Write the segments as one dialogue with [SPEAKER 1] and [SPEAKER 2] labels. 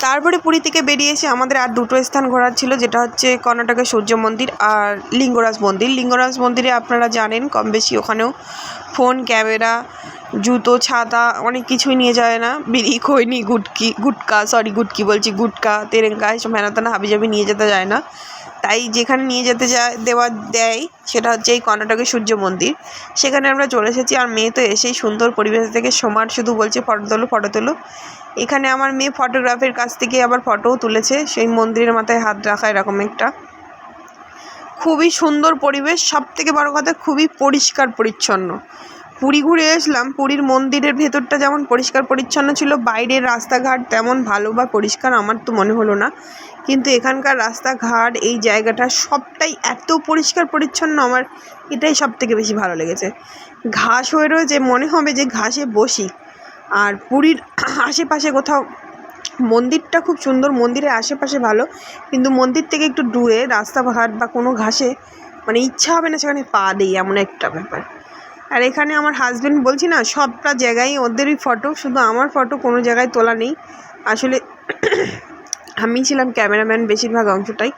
[SPEAKER 1] তারপরে পুরী থেকে বেরিয়ে এসে আমাদের আর দুটো স্থান ঘোরার ছিল, যেটা হচ্ছে কর্ণাটকের সূর্য মন্দির আর লিঙ্গরাজ মন্দির। লিঙ্গরাজ মন্দিরে আপনারা জানেন কম বেশি ওখানেও ফোন, ক্যামেরা, জুতো, ছাতা অনেক কিছুই নিয়ে যায় না। বিড়ি, খৈনি, গুটকা, তেরেঙ্গা এসব হেনাতেনা হাবিজাবি নিয়ে যেতে যায় না। তাই যেখানে নিয়ে যেতে দেয় সেটা হচ্ছে এই কর্ণাটকের সূর্য মন্দির। সেখানে আমরা চলে এসেছি। আর মেয়ে তো এসেই সুন্দর পরিবেশ থেকে সমান শুধু বলছে ফটো তোলো। এখানে আমার মেয়ে ফটোগ্রাফের কাছ থেকে আবার ফটোও তুলেছে, সেই মন্দিরের মাথায় হাত রাখা এরকম একটা। খুবই সুন্দর পরিবেশ, সবথেকে বড় কথা খুবই পরিষ্কার পরিচ্ছন্ন। পুরী ঘুরে আসলাম, পুরীর মন্দিরের ভেতরটা যেমন পরিষ্কার পরিচ্ছন্ন ছিল, বাইরের রাস্তাঘাট তেমন ভালো বা পরিষ্কার আমার তো মনে হলো না। কিন্তু এখানকার রাস্তাঘাট, এই জায়গাটা সবটাই এত পরিষ্কার পরিচ্ছন্ন, আমার এটাই সবথেকে বেশি ভালো লেগেছে। ঘাস হয়ে রয়েছে, মনে হবে যে ঘাসে বসি। আর পুরীর আশেপাশে কোথাও মন্দিরটা খুব সুন্দর, মন্দিরের আশেপাশে ভালো, কিন্তু মন্দির থেকে একটু দূরে রাস্তাঘাট বা কোনো ঘাসে মানে ইচ্ছা হবে না সেখানে পা দিই, এমন একটা ব্যাপার। আর এখানে আমার হাজব্যান্ড বলছি না, সবটা জায়গায় ওদেরই ফটো, শুধু আমার ফটো কোনো জায়গায় তোলা নেই। আসলে আমি ছিলাম ক্যামেরাম্যান বেশিরভাগ অংশটাই,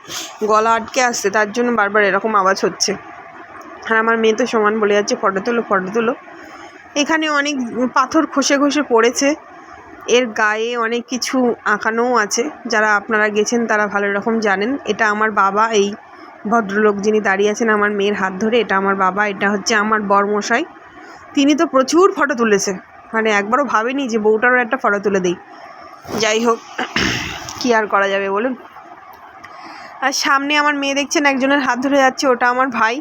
[SPEAKER 1] গলা আটকে আসছে, তার জন্য বারবার এরকম আওয়াজ হচ্ছে। আর আমার মেয়ে তো সমান বলে যাচ্ছে ফটো তোলো। এখানে অনেক পাথর খসে পড়েছে, এর গায়ে অনেক কিছু আঁকানোও আছে। যারা আপনারা গেছেন তারা ভালো রকম জানেন। এটা আমার বাবা, এই ভদ্রলোক যিনি দাঁড়িয়ে আছেন আমার মেয়ের হাত ধরে, এটা আমার বাবা। এটা হচ্ছে আমার বরমশাই, তিনি তো প্রচুর ফটো তুলেছে, মানে একবারও ভাবেনি যে বউটারও একটা ফটো তুলে দিই। যাই হোক, কী আর করা যাবে বলুন। আর সামনে আমার মেয়ে দেখছেন একজনের হাত ধরে যাচ্ছে, ওটা আমার ভাই।